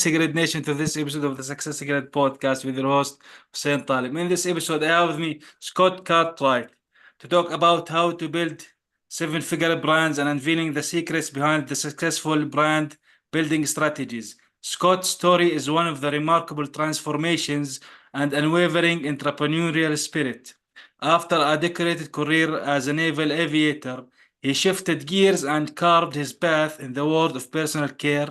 Great Nation, to this episode of the Success Great podcast with your host Hussein Talib. In this episode, I have with me Scott Cartwright to talk about how to build seven-figure brands and unveiling the secrets behind the successful brand building strategies. Scott's story is one of the remarkable transformations and unwavering entrepreneurial spirit. After a decorated career as a naval aviator, he shifted gears and carved his path in the world of personal care.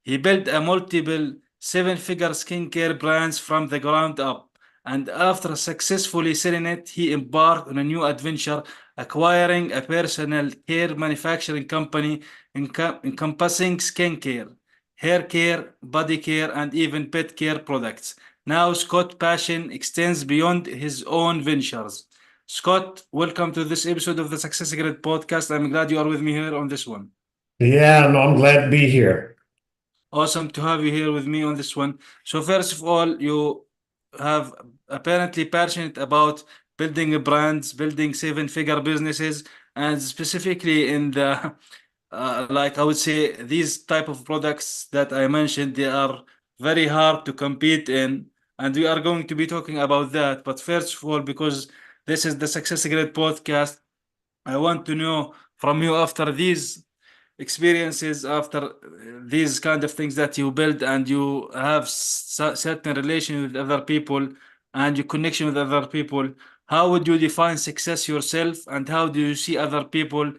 He built a multiple seven-figure skincare brands from the ground up, and after successfully selling it, he embarked on a new adventure, acquiring a personal care manufacturing company encompassing skincare, hair care, body care, and even pet care products. Now, Scott's passion extends beyond his own ventures. Scott, welcome to this episode of the Success Secret podcast. I'm glad you are with me here on this one. Yeah, no, I'm glad to be here. Awesome to have you here with me on this one. So first of all, you have apparently passionate about building brands, building seven-figure businesses, and specifically in the like I would say these type of products that I mentioned, they are very hard to compete in, and we are going to be talking about that. But first of all, because this is the Success Grid podcast, I want to know from you after these experiences, after these kind of things that you build and you have certain relation with other people and your connection with other people, how would you define success yourself and how do you see other people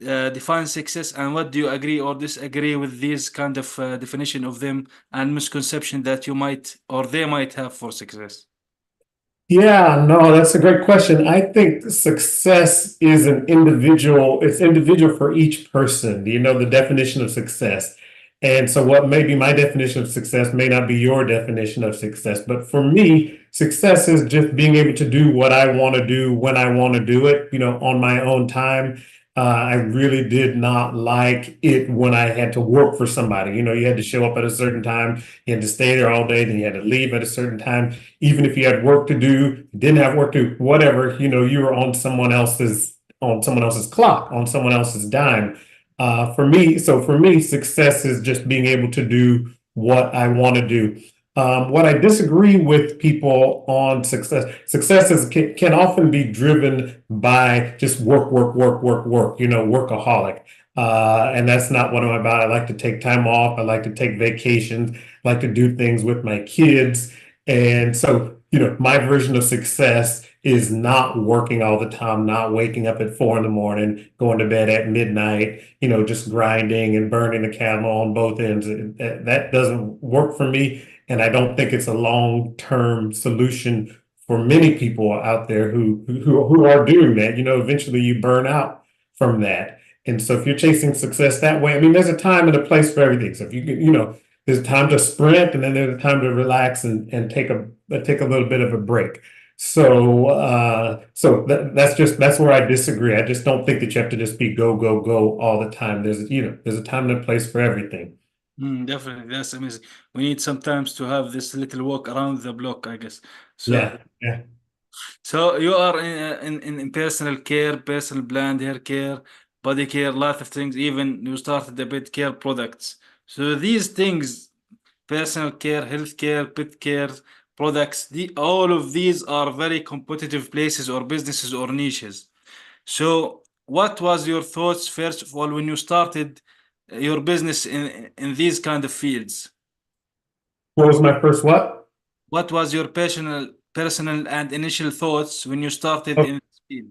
define success, and what do you agree or disagree with these kind of definition of them and misconception that you might or they might have for success? Yeah, no, that's a great question. I think success is it's individual for each person. You know, the definition of success. And so what may be my definition of success may not be your definition of success. But for me, success is just being able to do what I want to do when I want to do it, on my own time. I really did not like it when I had to work for somebody. You had to show up at a certain time, you had to stay there all day, then you had to leave at a certain time. Even if you had work to do, didn't have work to do, whatever, you were on someone else's clock, on someone else's dime. For me, success is just being able to do what I want to do. What I disagree with people on success can often be driven by just work, work, work, work, work, workaholic. And that's not what I'm about. I like to take time off. I like to take vacations, I like to do things with my kids. And so, my version of success is not working all the time, not waking up at 4 in the morning, going to bed at midnight, just grinding and burning the candle on both ends. That doesn't work for me. And I don't think it's a long-term solution for many people out there who are doing that. Eventually you burn out from that. And so if you're chasing success that way, I mean, there's a time and a place for everything. So if there's a time to sprint and then there's a time to relax and take a little bit of a break. That's where I disagree. I just don't think that you have to just be go, go, go all the time. There's a time and a place for everything. Definitely, that's amazing. We need sometimes to have this little walk around the block, I guess. So, Yeah, yeah. so you are in personal care, personal blend, hair care, body care, lot of things. Even you started the pet care products. So these things, personal care, health care, pet care products, all of these are very competitive places or businesses or niches. So, what was your thoughts first of all when you started your business in these kind of fields? What was my first what? What was your personal and initial thoughts when you started in this field?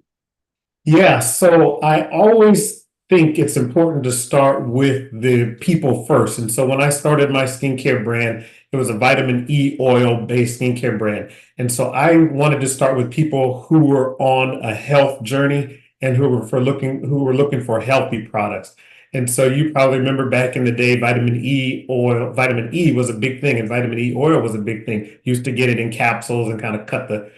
Yeah, so I always think it's important to start with the people first. And so when I started my skincare brand, it was a vitamin E oil based skincare brand. And so I wanted to start with people who were on a health journey and who were looking for healthy products. And so you probably remember back in the day, vitamin E was a big thing, and vitamin E oil was a big thing. Used to get it in capsules and kind of cut the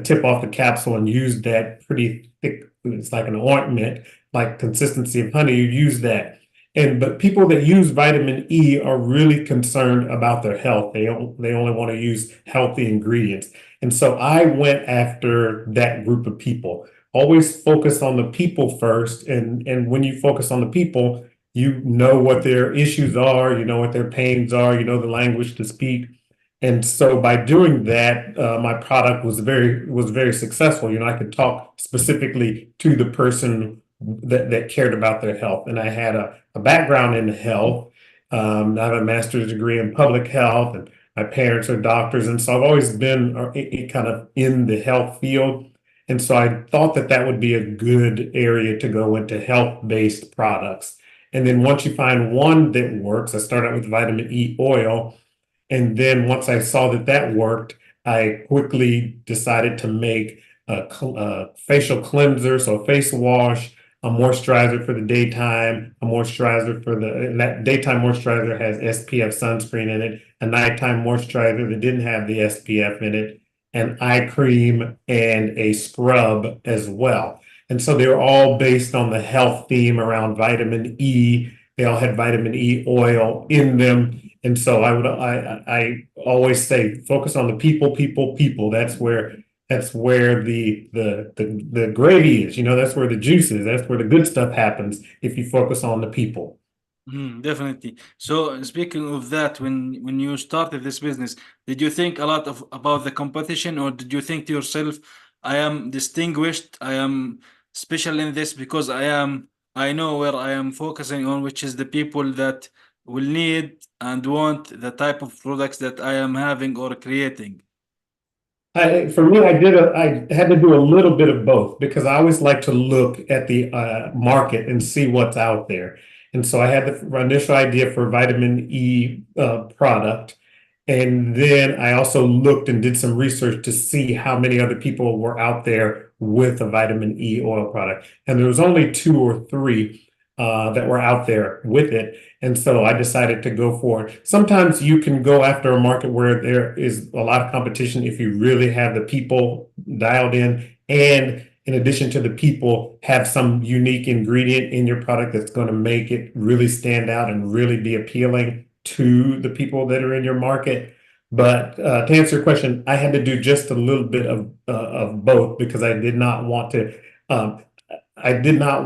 tip off the capsule and use that pretty thick. It's like an ointment, like consistency of honey. You use that. But people that use vitamin E are really concerned about their health. They only want to use healthy ingredients. And so I went after that group of people. Always focus on the people first. And when you focus on the people, you know what their issues are, you know what their pains are, you know the language to speak. And so by doing that, my product was very successful. You know, I could talk specifically to the person that cared about their health. And I had a background in health. I have a master's degree in public health, and my parents are doctors. And so I've always been kind of in the health field. And so I thought that that would be a good area to go into health-based products. And then once you find one that works, I started out with vitamin E oil. And then once I saw that that worked, I quickly decided to make a facial cleanser, so a face wash, a moisturizer for the daytime, a moisturizer for and that daytime moisturizer has SPF sunscreen in it, a nighttime moisturizer that didn't have the SPF in it, an eye cream, and a scrub as well. And so they were all based on the health theme around vitamin E. They all had vitamin E oil in them. And so I always say focus on the people, people, people. That's where the gravy is, you know, that's where the juice is, that's where the good stuff happens if you focus on the people. Definitely. So speaking of that, when you started this business, did you think a lot of about the competition, or did you think to yourself, I am distinguished, I am special in this because I know where I am focusing on, which is the people that will need and want the type of products that I am having or creating. For me, I had to do a little bit of both because I always like to look at the market and see what's out there. And so I had the initial idea for vitamin E product. And then I also looked and did some research to see how many other people were out there with a vitamin E oil product. And there was only two or three that were out there with it. And so I decided to go for it. Sometimes you can go after a market where there is a lot of competition if you really have the people dialed in. And in addition to the people, have some unique ingredient in your product that's going to make it really stand out and really be appealing to the people that are in your market. But to answer your question, I had to do just a little bit of both because um, I did not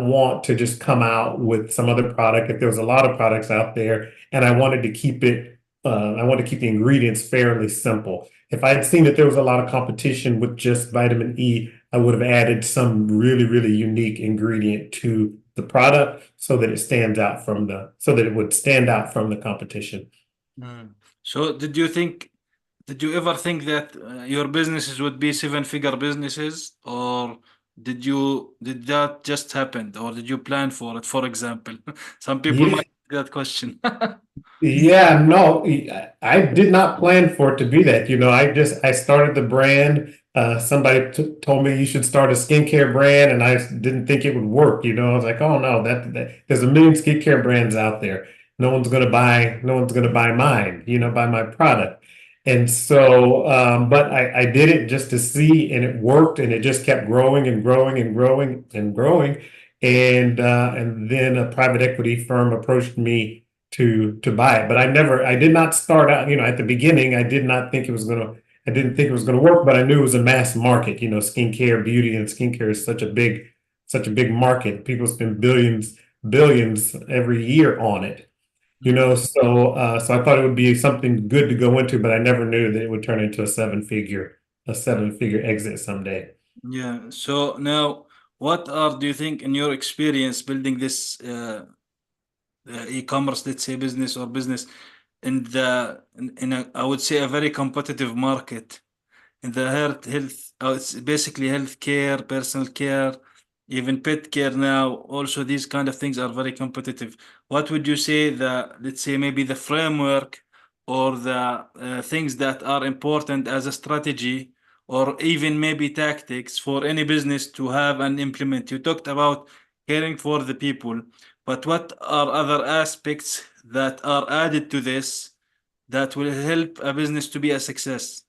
want to just come out with some other product if there was a lot of products out there, and I wanted to keep it. I wanted to keep the ingredients fairly simple. If I had seen that there was a lot of competition with just vitamin E, I would have added some really unique ingredient to the product so that it would stand out from the competition. Mm. So did you ever think that your businesses would be seven-figure businesses, or did that just happen, or did you plan for it, for example? Some people Yeah, might ask that question. yeah, no, I did not plan for it to be that. You know, I started the brand. Somebody told me you should start a skincare brand, and I didn't think it would work. You know, I was like, oh no, that there's a million skincare brands out there. No one's gonna buy mine. You know, buy my product. And so, but I did it just to see, and it worked, and it just kept growing and growing and growing and growing. And then a private equity firm approached me to buy it. But I did not start out, you know, at the beginning, I didn't think it was gonna work, but I knew it was a mass market. You know, skincare, beauty and skincare is such a big market. People spend billions every year on it. You know, so I thought it would be something good to go into, but I never knew that it would turn into a seven figure exit someday. Yeah. So now, do you think, in your experience building this e-commerce, let's say business or business in a, I would say, a very competitive market in the health, it's basically healthcare, personal care, even pet care now. Also, these kind of things are very competitive. What would you say let's say maybe the framework or the things that are important as a strategy, or even maybe tactics for any business to have and implement? You talked about caring for the people, but what are other aspects that are added to this that will help a business to be a success?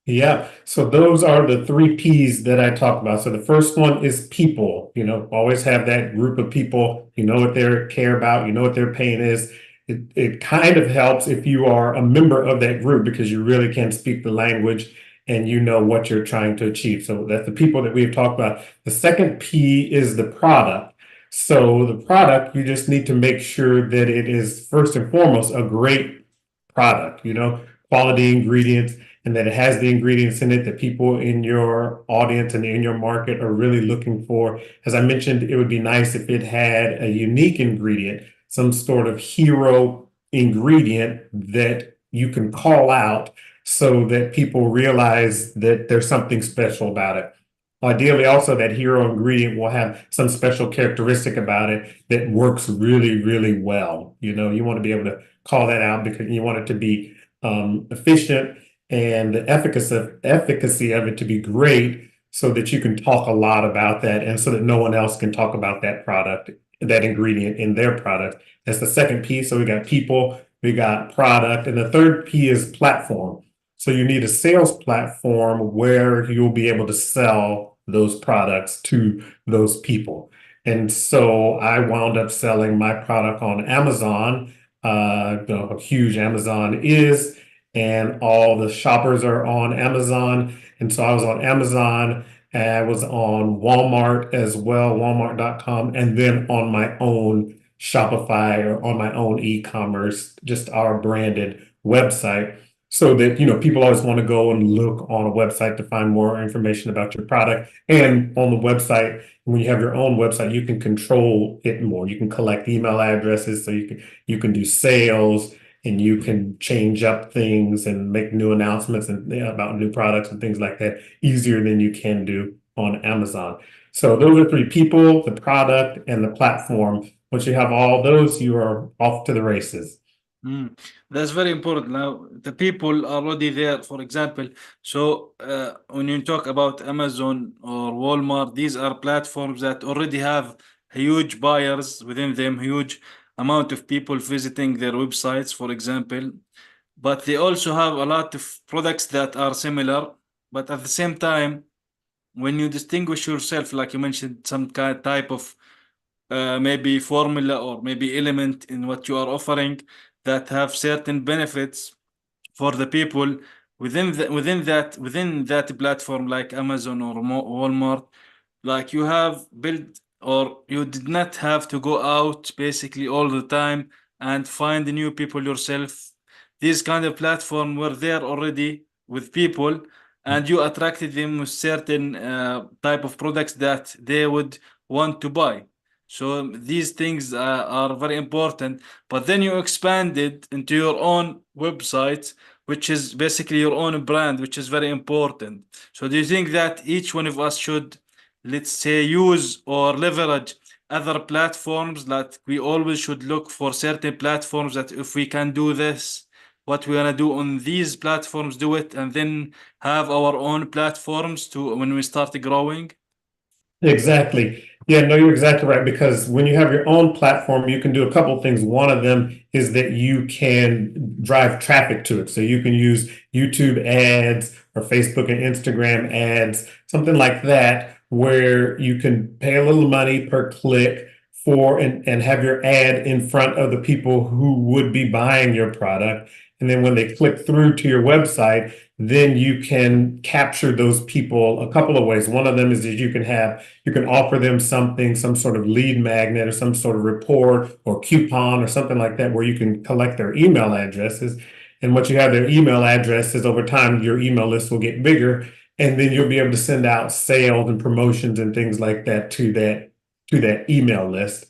Yeah, so those are the three P's that I talk about. So the first one is people, you know, always have that group of people, you know what they care about, you know what their pain is. It kind of helps if you are a member of that group because you really can speak the language and you know what you're trying to achieve. So that's the people that we've talked about. The second P is the product. So the product, you just need to make sure that it is first and foremost a great product, quality ingredients, and that it has the ingredients in it that people in your audience and in your market are really looking for. As I mentioned, it would be nice if it had a unique ingredient, some sort of hero ingredient that you can call out so that people realize that there's something special about it. Ideally, also, that hero ingredient will have some special characteristic about it that works really, really well. You want to be able to call that out because you want it to be efficient and the efficacy of it to be great so that you can talk a lot about that and so that no one else can talk about that product, that ingredient in their product. That's the second P. So we got people, we got product, and the third P is platform. So you need a sales platform where you'll be able to sell those products to those people. And so I wound up selling my product on Amazon. How huge Amazon is, and all the shoppers are on Amazon. And so I was on Amazon, and I was on Walmart as well, walmart.com, and then on my own Shopify or on my own e-commerce, just our branded website. So that, people always want to go and look on a website to find more information about your product. And on the website, when you have your own website, you can control it more. You can collect email addresses, so you can do sales, and you can change up things and make new announcements and about new products and things like that easier than you can do on Amazon. So those are three: people, the product, and the platform. Once you have all those, you are off to the races. Mm. That's very important. Now, the people are already there, for example. So, when you talk about Amazon or Walmart, these are platforms that already have huge buyers within them, huge amount of people visiting their websites, for example. But they also have a lot of products that are similar. But at the same time, when you distinguish yourself, like you mentioned, some kind type of maybe formula or maybe element in what you are offering that have certain benefits for the people within that platform like Amazon or Walmart, like you have built or you did not have to go out basically all the time and find new people yourself. These kind of platform were there already with people, and you attracted them with certain type of products that they would want to buy. So these things are very important. But then you expanded into your own website, which is basically your own brand, which is very important. So do you think that each one of us should, let's say, use or leverage other platforms, that we always should look for certain platforms that if we can do this, what we want to do on these platforms, do it, and then have our own platforms to when we start growing? Exactly. Yeah, no, you're exactly right. Because when you have your own platform, you can do a couple of things. One of them is that you can drive traffic to it. So you can use YouTube ads or Facebook and Instagram ads, something like that, where you can pay a little money per click for and have your ad in front of the people who would be buying your product. And then when they click through to your website, then you can capture those people a couple of ways. One of them is that you can offer them something, some sort of lead magnet or some sort of report or coupon or something like that, where you can collect their email addresses. And once you have their email addresses, over time, your email list will get bigger, and then you'll be able to send out sales and promotions and things like that to that email list.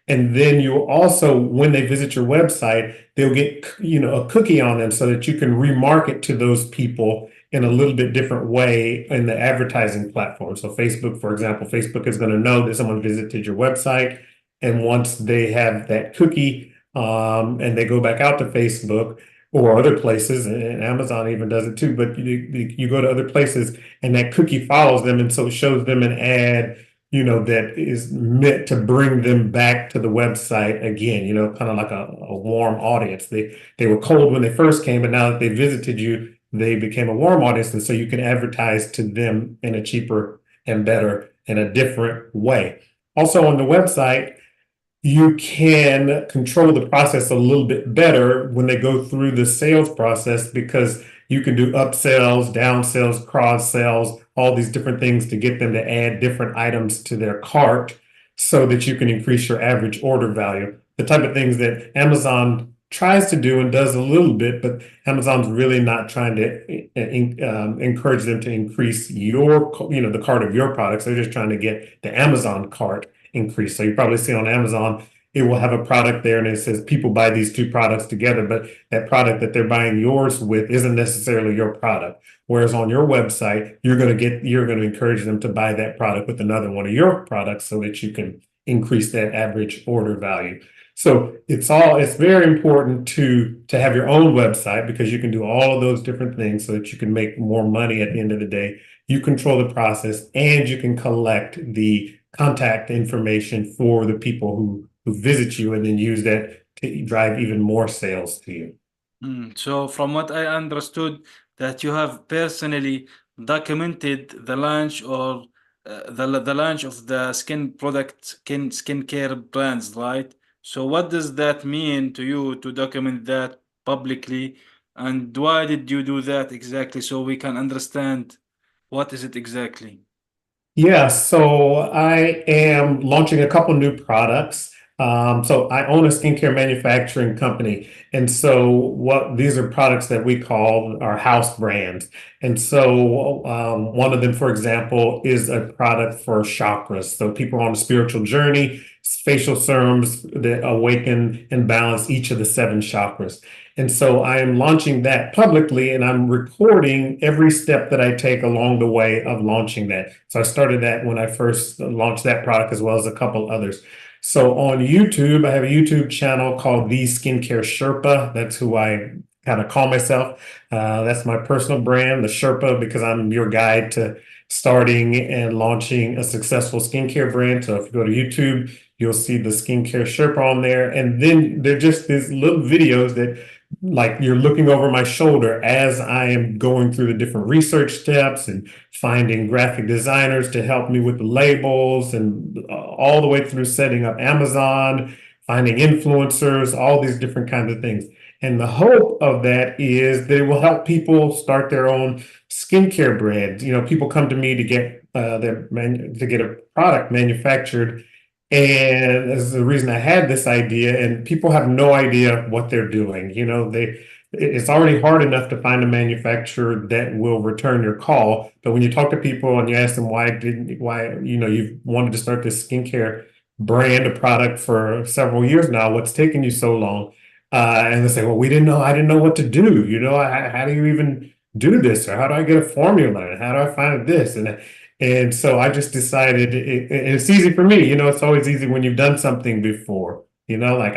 And then you also, when they visit your website, they'll get, a cookie on them so that you can remarket to those people in a little bit different way in the advertising platform. So Facebook, for example, Facebook is going to know that someone visited your website. And once they have that cookie, and they go back out to Facebook or other places, and Amazon even does it too, but you go to other places and that cookie follows them. And so it shows them an ad that is meant to bring them back to the website again, kind of like a warm audience. They were cold when they first came, but now that they visited you, they became a warm audience. And so you can advertise to them in a cheaper and better and a different way. Also on the website, you can control the process a little bit better when they go through the sales process, because you can do upsells, downsells, cross sells, all these different things to get them to add different items to their cart so that you can increase your average order value. The type of things that Amazon tries to do and does a little bit, but Amazon's really not trying to encourage them to increase the cart of your products. They're just trying to get the Amazon cart increased. So you probably see on Amazon, it will have a product there and it says people buy these two products together, but that product that they're buying yours with isn't necessarily your product. Whereas on your website, you're going to encourage them to buy that product with another one of your products so that you can increase that average order value. So it's very important to have your own website because you can do all of those different things so that you can make more money at the end of the day. You control the process and you can collect the contact information for the people who visit you and then use that to drive even more sales to you. So from what I understood, that you have personally documented the launch or the launch of the skin product, skincare brands, right? So what does that mean to you to document that publicly, and why did you do that exactly so we can understand what is it exactly? Yeah, so I am launching a couple new products. So I own a skincare manufacturing company. And so what these are products that we call our house brands. And so one of them, for example, is a product for chakras. So people on a spiritual journey, facial serums that awaken and balance each of the seven chakras. And so I am launching that publicly and I'm recording every step that I take along the way of launching that. So I started that when I first launched that product as well as a couple others. So on YouTube, I have a YouTube channel called The Skincare Sherpa. That's who I kind of call myself. That's my personal brand, the Sherpa, because I'm your guide to starting and launching a successful skincare brand. So if you go to YouTube, you'll see the Skincare Sherpa on there. And then they're just these little videos that like you're looking over my shoulder as I am going through the different research steps and finding graphic designers to help me with the labels and all the way through setting up Amazon, finding influencers, all these different kinds of things. And the hope of that is that it will help people start their own skincare brand. You know, people come to me to get to get a product manufactured, and this is the reason I had this idea, and people have no idea what they're doing. You know, it's already hard enough to find a manufacturer that will return your call. But when you talk to people and you ask them you've wanted to start this skincare brand, a product for several years now, what's taking you so long? And they say, well, I didn't know what to do. You know, how do you even do this? Or how do I get a formula? And how do I find this? And so I just decided it's easy for me. You know, it's always easy when you've done something before. You know, like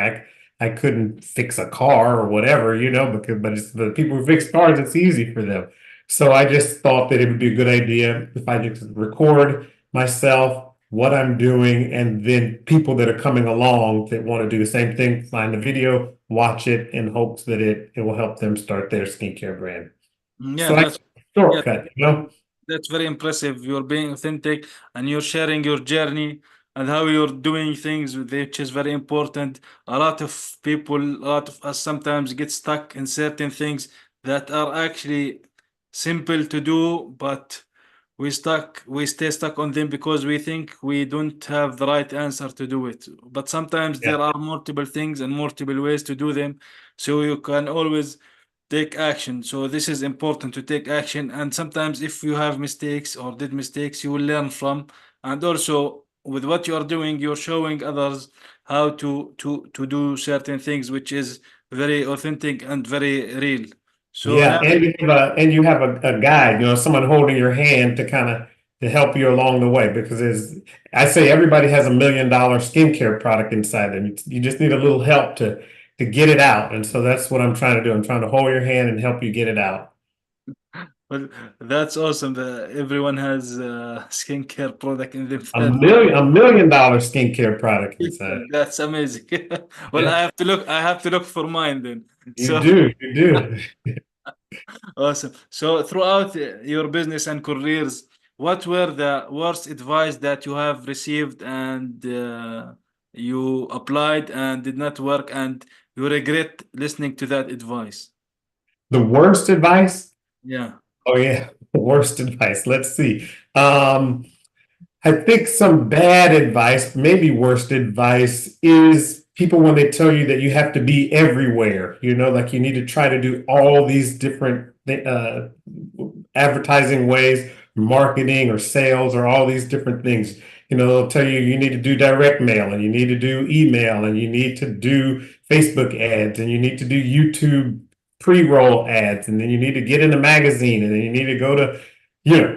I couldn't fix a car or whatever, you know, but it's the people who fix cars, it's easy for them. So I just thought that it would be a good idea if I just record myself, what I'm doing, and then people that are coming along that want to do the same thing, find the video, watch it in hopes that it will help them start their skincare brand. Yeah, So I yeah, shortcut, you know? that's very impressive. You're being authentic and you're sharing your journey and how you're doing things, which is very important. A lot of people, a lot of us sometimes get stuck in certain things that are actually simple to do, but we stay stuck on them because we think we don't have the right answer to do it. But sometimes Yeah. there are multiple things and multiple ways to do them. So you can always take action. So this is important to take action. And sometimes if you have mistakes or did mistakes, you will learn from. And also with what you are doing, you're showing others how to do certain things, which is very authentic and very real. So Yeah, now, and you have a guide, you know, someone holding your hand to kind of to help you along the way because I say everybody has $1 million skincare product inside them. You just need a little help to get it out. And so that's what I'm trying to do. I'm trying to hold your hand and help you get it out. well, that's awesome that everyone has skincare product in A themselves. million, $1 million skincare product inside. That's amazing. Well, Yeah, I have to look for mine then. you So do, you do. awesome. So throughout your business and careers, what were the worst advice that you have received and you applied and did not work and you regret listening to that advice? The worst advice? Yeah. Oh yeah, worst advice. Let's see. Um, I think some bad advice, maybe worst advice, is people when they tell you that you have to be everywhere, like you need to try to do all these different advertising ways, marketing or sales or all these different things. They'll tell you you need to do direct mail and you need to do email and you need to do Facebook ads and you need to do YouTube pre-roll ads and then you need to get in a magazine and then you need to go to,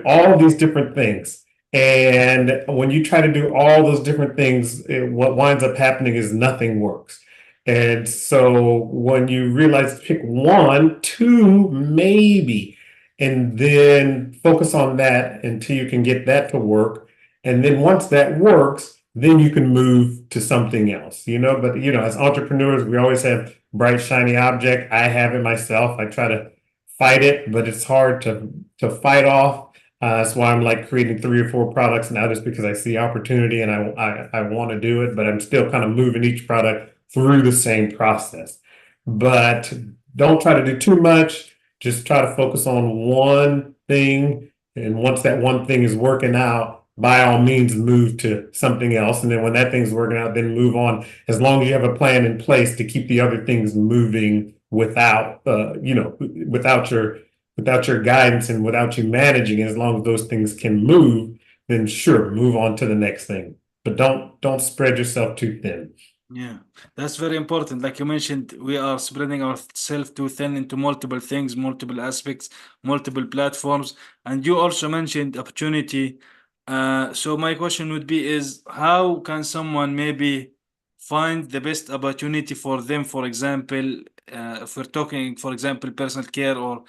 all these different things. And when you try to do all those different things, what winds up happening is nothing works. And so when you realize pick one, two, maybe, and then focus on that until you can get that to work. And then once that works, then you can move to something else, but as entrepreneurs, we always have bright, shiny object. I have it myself. I try to fight it, but it's hard to fight off. That's why I'm like creating 3 or 4 products now, just because I see opportunity and I want to do it, but I'm still kind of moving each product through the same process. But don't try to do too much. Just try to focus on one thing. And once that one thing is working out, by all means, move to something else. And then when that thing's working out, then move on. As long as you have a plan in place to keep the other things moving without, without your guidance and without you managing, as long as those things can move, then sure, move on to the next thing. But don't spread yourself too thin. Yeah, that's very important. Like you mentioned, we are spreading ourselves too thin into multiple things, multiple aspects, multiple platforms. And you also mentioned opportunity. So my question would be is how can someone maybe find the best opportunity for them? For example, if we're talking, for example, personal care or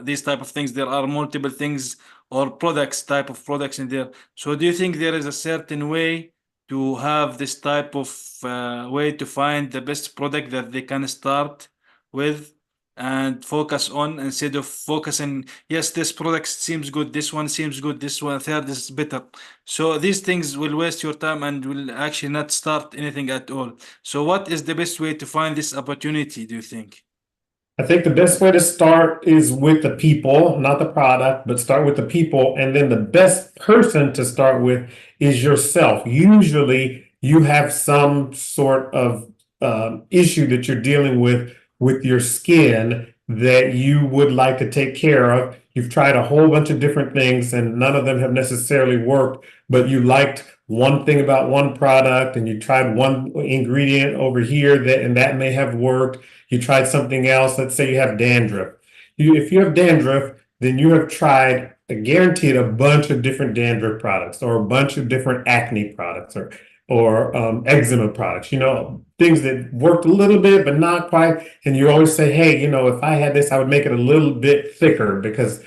these type of things, there are multiple things or products, type of products in there. So do you think there is a certain way to have this type of way to find the best product that they can start with and focus on instead of focusing, yes, this product seems good, this one seems good, this one third is better. So these things will waste your time and will actually not start anything at all. So what is the best way to find this opportunity, do you think? I think the best way to start is with the people, not the product, but start with the people. And then the best person to start with is yourself. Usually you have some sort of issue that you're dealing with your skin that you would like to take care of. You've tried a whole bunch of different things and none of them have necessarily worked, but you liked one thing about one product and you tried one ingredient over here and that may have worked. You tried something else. Let's say you have dandruff. If you have dandruff, then you have tried, guaranteed, a bunch of different dandruff products or a bunch of different acne products or eczema products, things that worked a little bit, but not quite. And you always say, hey, if I had this, I would make it a little bit thicker because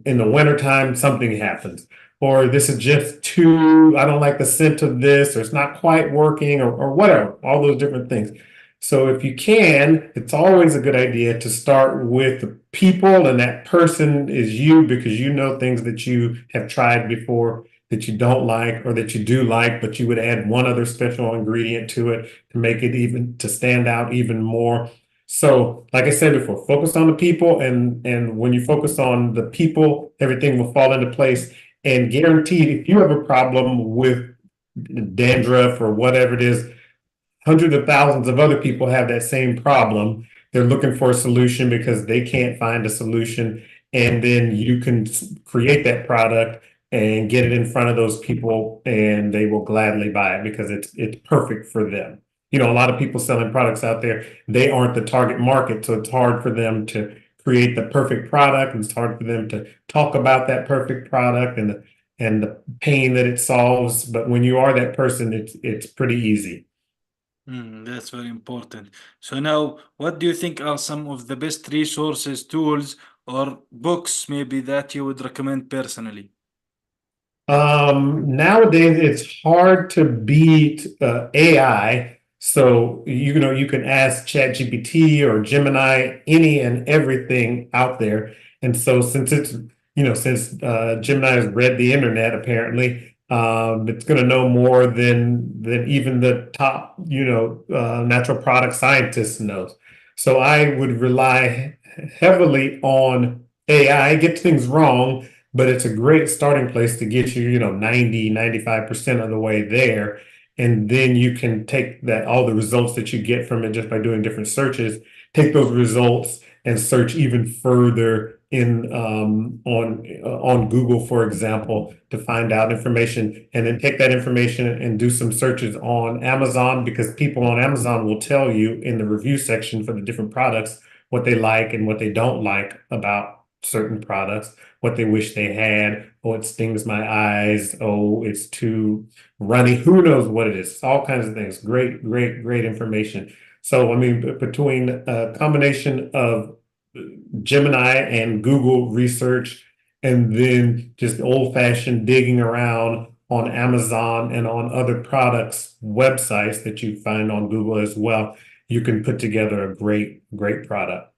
in the wintertime, something happens. Or this is just too, I don't like the scent of this, or it's not quite working, or whatever, all those different things. So if you can, it's always a good idea to start with the people, and that person is you because you know things that you have tried before that you don't like or that you do like, but you would add one other special ingredient to it to make it even to stand out even more. So, like I said before, focus on the people, and when you focus on the people, everything will fall into place. And guaranteed, if you have a problem with dandruff or whatever it is, hundreds of thousands of other people have that same problem. They're looking for a solution because they can't find a solution. And then you can create that product and get it in front of those people and they will gladly buy it because it's perfect for them. A lot of people selling products out there, they aren't the target market. So it's hard for them to create the perfect product. And it's hard for them to talk about that perfect product and the pain that it solves. But when you are that person, it's pretty easy. That's very important. So now, what do you think are some of the best resources, tools, or books maybe that you would recommend personally? Nowadays it's hard to beat AI. So you can ask ChatGPT or Gemini any and everything out there. And so since Gemini has read the internet, apparently, it's going to know more than even the top natural product scientists knows. So I would rely heavily on AI. Get things wrong, but it's a great starting place to get you, 90, 95% of the way there. And then you can take that, all the results that you get from it just by doing different searches, take those results and search even further in on Google, for example, to find out information, and then take that information and do some searches on Amazon, because people on Amazon will tell you in the review section for the different products what they like and what they don't like about certain products, what they wish they had. Oh, it stings my eyes. Oh, it's too runny. Who knows what it is? All kinds of things. Great, great, great information. So, I mean, between a combination of Gemini and Google research, and then just old-fashioned digging around on Amazon and on other products websites that you find on Google as well, you can put together a great, great product.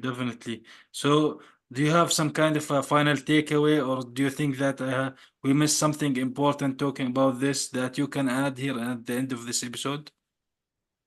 Definitely. So, do you have some kind of a final takeaway, or do you think that we missed something important talking about this that you can add here at the end of this episode?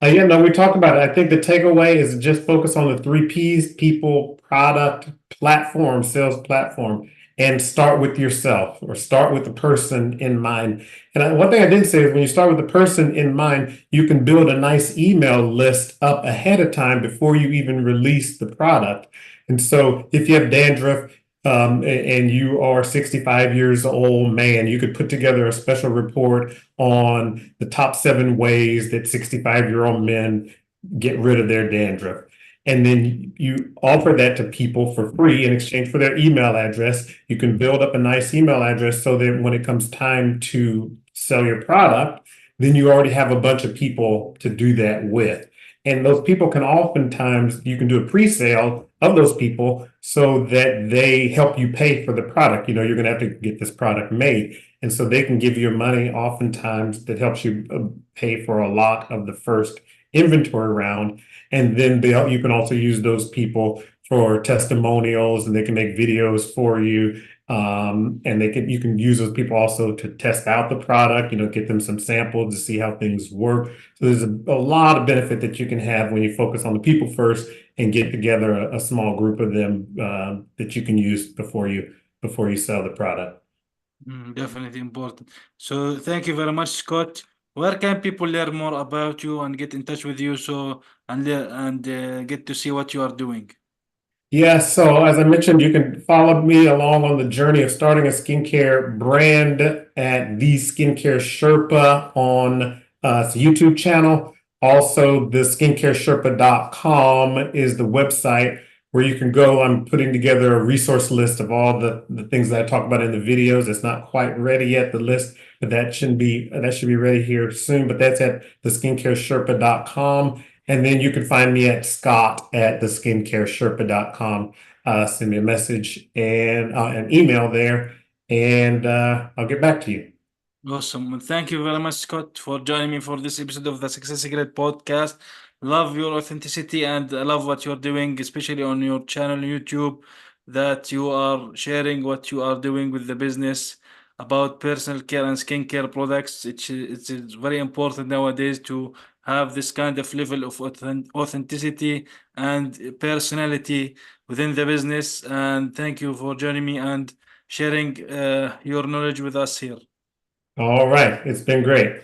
Yeah, no, we talked about it. I think the takeaway is just focus on the three P's: people, product, platform, sales platform, and start with yourself, or start with the person in mind. And one thing I did say is, when you start with the person in mind, you can build a nice email list up ahead of time before you even release the product. And so if you have dandruff, and you are 65 years old, man, you could put together a special report on the top 7 ways that 65-year-old men get rid of their dandruff. And then you offer that to people for free in exchange for their email address. You can build up a nice email address so that when it comes time to sell your product, then you already have a bunch of people to do that with. And those people can oftentimes, you can do a pre-sale of those people so that they help you pay for the product. You're going to have to get this product made. And so they can give you money oftentimes that helps you pay for a lot of the first inventory round. And then you can also use those people for testimonials, and they can make videos for you. And you can use those people also to test out the product, get them some samples to see how things work. So there's a lot of benefit that you can have when you focus on the people first and get together a small group of them that you can use before you sell the product. Definitely important. So, thank you very much, Scott. Where can people learn more about you and get in touch with you, and get to see what you are doing? Yeah, so as I mentioned, you can follow me along on the journey of starting a skincare brand at the Skincare Sherpa on it's a YouTube channel. Also, the skincaresherpa.com is the website where you can go. I'm putting together a resource list of all the things that I talk about in the videos. It's not quite ready yet, the list, but that should be ready here soon. But that's at the skincaresherpa.com. And then you can find me at Scott at the skincaresherpa.com. Send me a message and an email there, and I'll get back to you. Awesome. Well, thank you very much, Scott, for joining me for this episode of the Success Secret podcast. Love your authenticity, and I love what you're doing, especially on your channel YouTube, that you are sharing what you are doing with the business about personal care and skincare products. It's very important nowadays to have this kind of level of authenticity and personality within the business. And thank you for joining me and sharing your knowledge with us here. All right, it's been great.